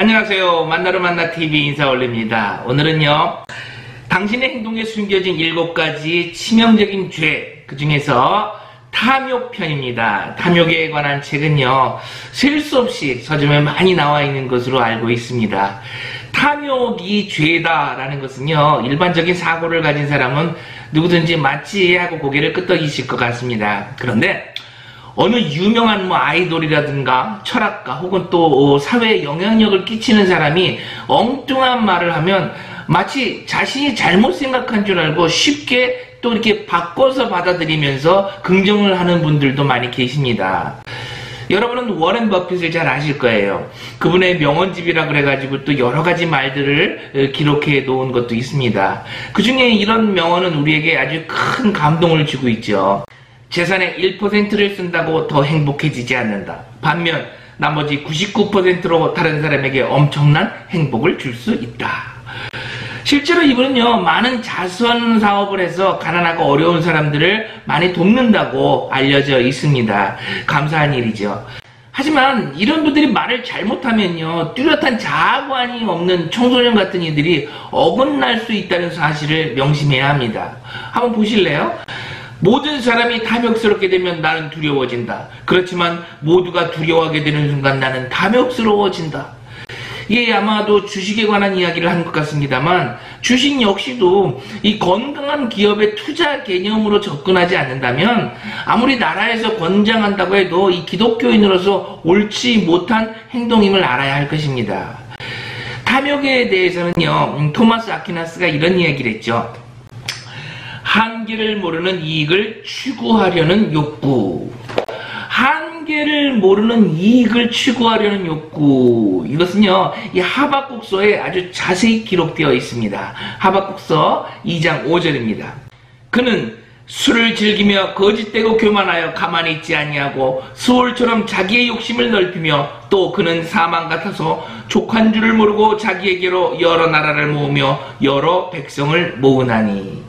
안녕하세요. 만나러 만나 TV 인사 올립니다. 오늘은요, 당신의 행동에 숨겨진 7가지 치명적인 죄, 그 중에서 탐욕편입니다. 탐욕에 관한 책은요, 셀 수 없이 서점에 많이 나와 있는 것으로 알고 있습니다. 탐욕이 죄다라는 것은요, 일반적인 사고를 가진 사람은 누구든지 맞지 하고 고개를 끄덕이실 것 같습니다. 그런데 어느 유명한 아이돌이라든가 철학가 혹은 또 사회에 영향력을 끼치는 사람이 엉뚱한 말을 하면 마치 자신이 잘못 생각한 줄 알고 쉽게 또 이렇게 바꿔서 받아들이면서 긍정을 하는 분들도 많이 계십니다. 여러분은 워렌 버핏을 잘 아실 거예요. 그분의 명언집이라 그래가지고 또 여러 가지 말들을 기록해 놓은 것도 있습니다. 그 중에 이런 명언은 우리에게 아주 큰 감동을 주고 있죠. 재산의 1%를 쓴다고 더 행복해지지 않는다. 반면 나머지 99%로 다른 사람에게 엄청난 행복을 줄 수 있다. 실제로 이분은요, 많은 자선 사업을 해서 가난하고 어려운 사람들을 많이 돕는다고 알려져 있습니다. 감사한 일이죠. 하지만 이런 분들이 말을 잘못하면요, 뚜렷한 자아관이 없는 청소년 같은 이들이 어긋날 수 있다는 사실을 명심해야 합니다. 한번 보실래요? 모든 사람이 탐욕스럽게 되면 나는 두려워진다. 그렇지만 모두가 두려워하게 되는 순간 나는 탐욕스러워진다. 이게 아마도 주식에 관한 이야기를 한 것 같습니다만, 주식 역시도 이 건강한 기업의 투자 개념으로 접근하지 않는다면 아무리 나라에서 권장한다고 해도 이 기독교인으로서 옳지 못한 행동임을 알아야 할 것입니다. 탐욕에 대해서는요, 토마스 아퀴나스가 이런 이야기를 했죠. 한계를 모르는 이익을 추구하려는 욕구. 한계를 모르는 이익을 추구하려는 욕구. 이것은요, 이 하박국서에 아주 자세히 기록되어 있습니다. 하박국서 2장 5절입니다. 그는 술을 즐기며 거짓되고 교만하여 가만히 있지 아니하고 수월처럼 자기의 욕심을 넓히며, 또 그는 사망 같아서 족한 줄을 모르고 자기에게로 여러 나라를 모으며 여러 백성을 모으나니.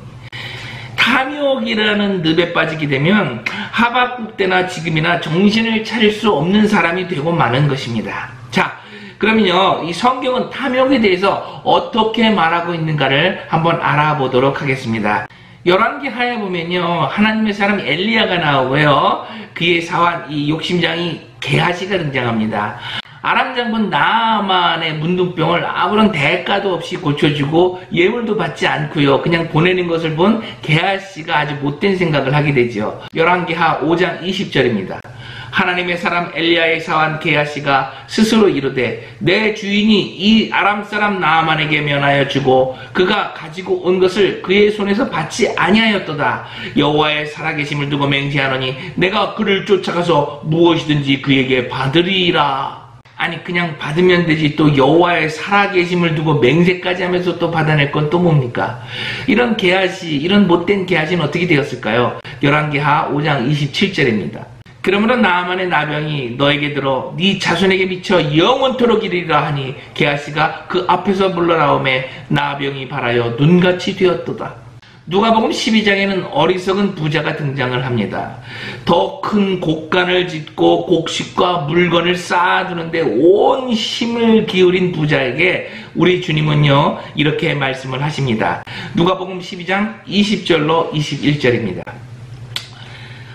탐욕이라는 늪에 빠지게 되면 하박국 때나 지금이나 정신을 차릴 수 없는 사람이 되고 마는 것입니다. 자, 그러면요, 이 성경은 탐욕에 대해서 어떻게 말하고 있는가를 한번 알아보도록 하겠습니다. 열왕기하에 보면요, 하나님의 사람 엘리야가 나오고요, 그의 사환 이 욕심장이 게하시가 등장합니다. 아람 장군 나아만의 문둥병을 아무런 대가도 없이 고쳐주고 예물도 받지 않고요, 그냥 보내는 것을 본 게하시가 아주 못된 생각을 하게 되죠. 열왕기하 5장 20절입니다. 하나님의 사람 엘리야의 사환 게하시가 스스로 이르되 내 주인이 이 아람 사람 나아만에게 면하여 주고 그가 가지고 온 것을 그의 손에서 받지 아니하였도다. 여호와의 살아계심을 두고 맹세하노니 내가 그를 쫓아가서 무엇이든지 그에게 받으리라. 아니, 그냥 받으면 되지 또 여호와의 살아계심을 두고 맹세까지 하면서 또 받아낼 건 또 뭡니까? 이런 게하시, 이런 못된 게하시는 어떻게 되었을까요? 열왕기하 5장 27절입니다. 그러므로 나아만의 나병이 너에게 들어 네 자손에게 미쳐 영원토록 이르리라 하니 게하시가 그 앞에서 물러나오매 나병이 발하여 눈같이 되었도다. 누가복음 12장에는 어리석은 부자가 등장을 합니다. 더 큰 곡간을 짓고 곡식과 물건을 쌓아두는데 온 힘을 기울인 부자에게 우리 주님은요, 이렇게 말씀을 하십니다. 누가복음 12장 20절로 21절입니다.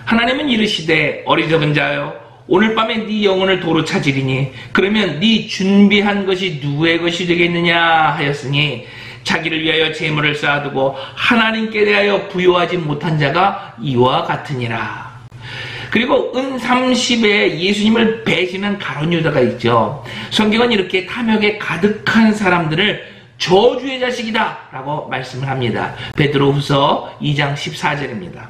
하나님은 이르시되 어리석은 자여, 오늘 밤에 네 영혼을 도로 찾으리니 그러면 네 준비한 것이 누구의 것이 되겠느냐 하였으니 자기를 위하여 재물을 쌓아두고 하나님께 대하여 부요하지 못한 자가 이와 같으니라. 그리고 은 30에 예수님을 배신한 가룟 유다가 있죠. 성경은 이렇게 탐욕에 가득한 사람들을 저주의 자식이다 라고 말씀을 합니다. 베드로후서 2장 14절입니다.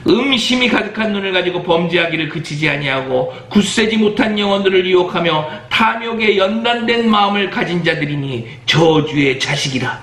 음심이 가득한 눈을 가지고 범죄하기를 그치지 아니하고 굳세지 못한 영혼들을 유혹하며 탐욕에 연단된 마음을 가진 자들이니 저주의 자식이다.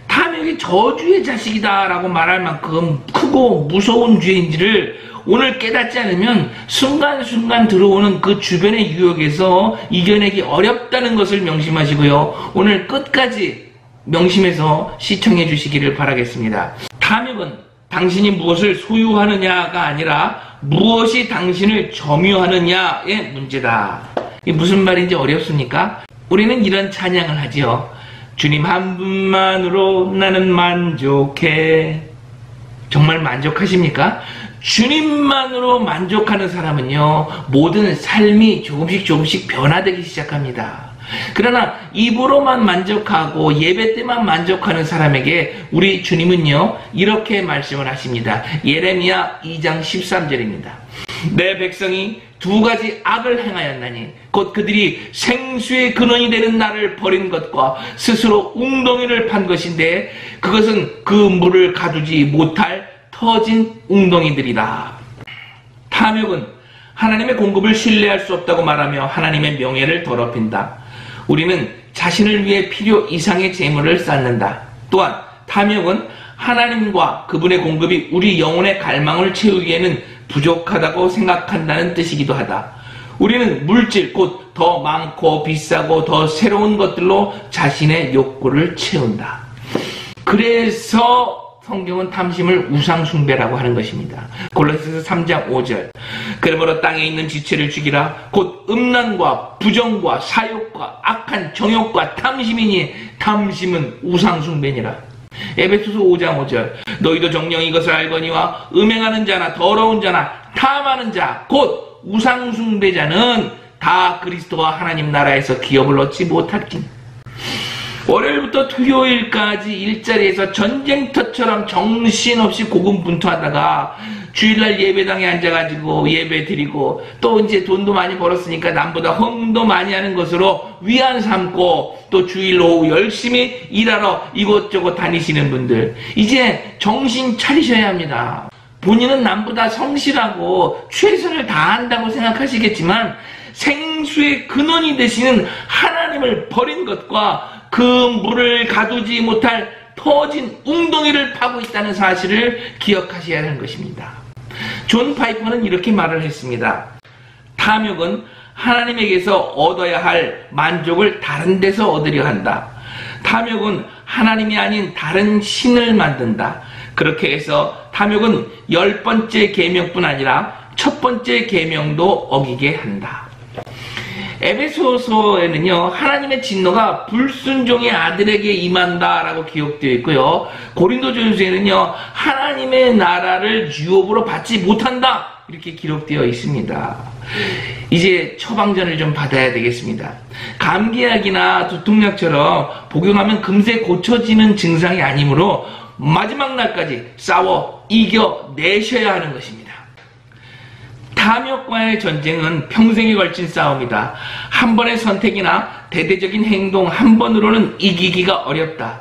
탐욕이 저주의 자식이다 라고 말할 만큼 크고 무서운 죄인지를 오늘 깨닫지 않으면 순간순간 들어오는 그 주변의 유혹에서 이겨내기 어렵다는 것을 명심하시고요, 오늘 끝까지 명심해서 시청해 주시기를 바라겠습니다. 탐욕은 당신이 무엇을 소유하느냐가 아니라 무엇이 당신을 점유하느냐의 문제다. 이게 무슨 말인지 어렵습니까? 우리는 이런 찬양을 하죠. 주님 한 분만으로 나는 만족해. 정말 만족하십니까? 주님만으로 만족하는 사람은요, 모든 삶이 조금씩 변화되기 시작합니다. 그러나 입으로만 만족하고 예배 때만 만족하는 사람에게 우리 주님은요, 이렇게 말씀을 하십니다. 예레미야 2장 13절입니다. 내 백성이 두 가지 악을 행하였나니 곧 그들이 생수의 근원이 되는 나를 버린 것과 스스로 웅덩이를 판 것인데 그것은 그 물을 가두지 못할 터진 웅덩이들이다. 탐욕은 하나님의 공급을 신뢰할 수 없다고 말하며 하나님의 명예를 더럽힌다. 우리는 자신을 위해 필요 이상의 재물을 쌓는다. 또한 탐욕은 하나님과 그분의 공급이 우리 영혼의 갈망을 채우기에는 부족하다고 생각한다는 뜻이기도 하다. 우리는 물질, 곧 더 많고 비싸고 더 새로운 것들로 자신의 욕구를 채운다. 그래서 성경은 탐심을 우상숭배라고 하는 것입니다. 골로새서 3장 5절. 그러므로 땅에 있는 지체를 죽이라. 곧 음란과 부정과 사욕과 악한 정욕과 탐심이니 탐심은 우상숭배니라. 에베소서 5장 5절. 너희도 정녕 이것을 알거니와 음행하는 자나 더러운 자나 탐하는 자 곧 우상숭배자는 다 그리스도와 하나님 나라에서 기업을 얻지 못할지니. 월요일부터 토요일까지 일자리에서 전쟁터처럼 정신없이 고군분투하다가 주일날 예배당에 앉아가지고 예배 드리고 또 이제 돈도 많이 벌었으니까 남보다 헌금도 많이 하는 것으로 위안 삼고 또 주일 오후 열심히 일하러 이곳저곳 다니시는 분들, 이제 정신 차리셔야 합니다. 본인은 남보다 성실하고 최선을 다한다고 생각하시겠지만 생수의 근원이 되시는 하나님을 버린 것과 그 물을 가두지 못할 터진 웅덩이를 파고 있다는 사실을 기억하셔야 하는 것입니다. 존 파이퍼는 이렇게 말을 했습니다. 탐욕은 하나님에게서 얻어야 할 만족을 다른 데서 얻으려 한다. 탐욕은 하나님이 아닌 다른 신을 만든다. 그렇게 해서 탐욕은 10번째 계명뿐 아니라 첫 번째 계명도 어기게 한다. 에베소서에는요, 하나님의 진노가 불순종의 아들에게 임한다라고 기록되어 있고요. 고린도전서에는요, 하나님의 나라를 유업으로 받지 못한다 이렇게 기록되어 있습니다. 이제 처방전을 좀 받아야 되겠습니다. 감기약이나 두통약처럼 복용하면 금세 고쳐지는 증상이 아니므로 마지막 날까지 싸워 이겨내셔야 하는 것입니다. 탐욕과의 전쟁은 평생에 걸친 싸움이다. 한 번의 선택이나 대대적인 행동 한 번으로는 이기기가 어렵다.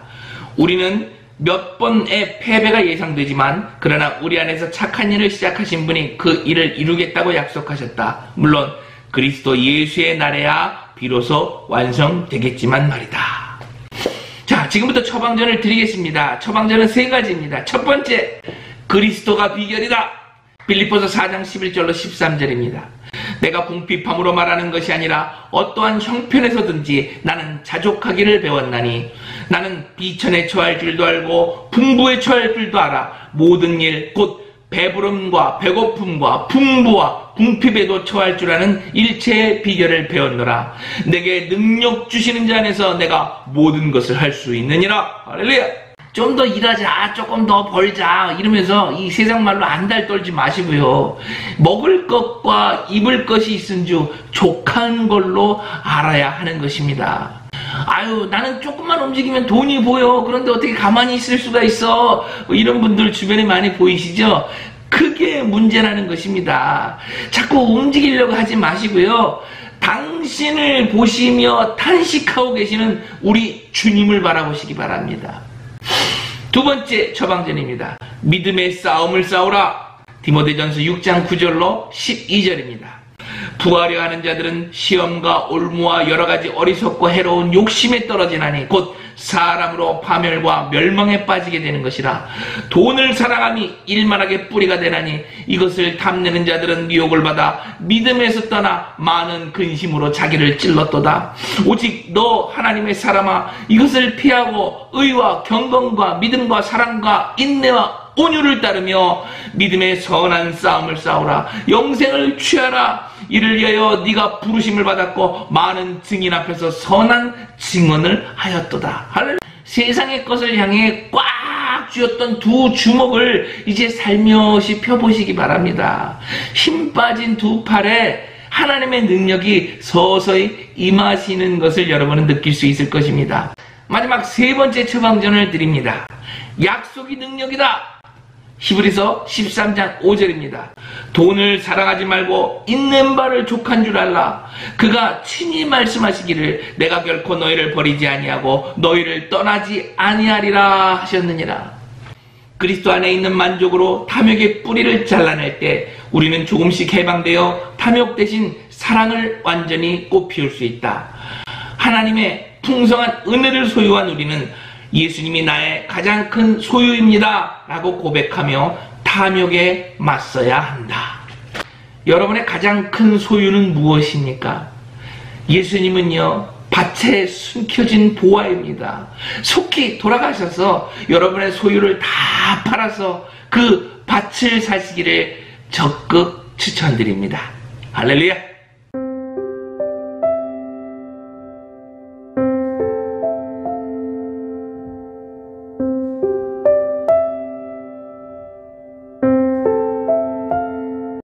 우리는 몇 번의 패배가 예상되지만 그러나 우리 안에서 착한 일을 시작하신 분이 그 일을 이루겠다고 약속하셨다. 물론 그리스도 예수의 날에야 비로소 완성되겠지만 말이다. 자, 지금부터 처방전을 드리겠습니다. 처방전은 3가지입니다. 첫 번째, 그리스도가 비결이다. 빌립보서 4장 11절로 13절입니다. 내가 궁핍함으로 말하는 것이 아니라 어떠한 형편에서든지 나는 자족하기를 배웠나니 나는 비천에 처할 줄도 알고 풍부에 처할 줄도 알아. 모든 일 곧 배부름과 배고픔과 풍부와 궁핍에도 처할 줄 아는 일체의 비결을 배웠노라. 내게 능력 주시는 자 안에서 내가 모든 것을 할 수 있느니라. 할렐루야. 좀 더 일하자, 조금 더 벌자 이러면서 이 세상 말로 안달 떨지 마시고요. 먹을 것과 입을 것이 있은 줄 족한 걸로 알아야 하는 것입니다. 아유, 나는 조금만 움직이면 돈이 보여. 그런데 어떻게 가만히 있을 수가 있어. 이런 분들 주변에 많이 보이시죠? 그게 문제라는 것입니다. 자꾸 움직이려고 하지 마시고요. 당신을 보시며 탄식하고 계시는 우리 주님을 바라보시기 바랍니다. 두 번째 처방전입니다. 믿음의 싸움을 싸우라. 디모데전서 6장 9절로 12절입니다. 부하려 하는 자들은 시험과 올무와 여러가지 어리석고 해로운 욕심에 떨어지나니 곧 사람으로 파멸과 멸망에 빠지게 되는 것이라. 돈을 사랑함이 일만하게 뿌리가 되나니 이것을 탐내는 자들은 미혹을 받아 믿음에서 떠나 많은 근심으로 자기를 찔렀도다. 오직 너 하나님의 사람아, 이것을 피하고 의와 경건과 믿음과 사랑과 인내와 온유를 따르며 믿음의 선한 싸움을 싸우라. 영생을 취하라. 이를 위하여 네가 부르심을 받았고 많은 증인 앞에서 선한 증언을 하였도다. 할렐루야. 세상의 것을 향해 꽉 쥐었던 두 주먹을 이제 살며시 펴보시기 바랍니다. 힘 빠진 두 팔에 하나님의 능력이 서서히 임하시는 것을 여러분은 느낄 수 있을 것입니다. 마지막 세 번째 처방전을 드립니다. 약속이 능력이다. 히브리서 13장 5절입니다. 돈을 사랑하지 말고 있는 바를 족한 줄 알라. 그가 친히 말씀하시기를 내가 결코 너희를 버리지 아니하고 너희를 떠나지 아니하리라 하셨느니라. 그리스도 안에 있는 만족으로 탐욕의 뿌리를 잘라낼 때 우리는 조금씩 해방되어 탐욕 대신 사랑을 완전히 꽃피울 수 있다. 하나님의 풍성한 은혜를 소유한 우리는 예수님이 나의 가장 큰 소유입니다 라고 고백하며 탐욕에 맞서야 한다. 여러분의 가장 큰 소유는 무엇입니까? 예수님은요, 밭에 숨겨진 보화입니다. 속히 돌아가셔서 여러분의 소유를 다 팔아서 그 밭을 사시기를 적극 추천드립니다. 할렐루야.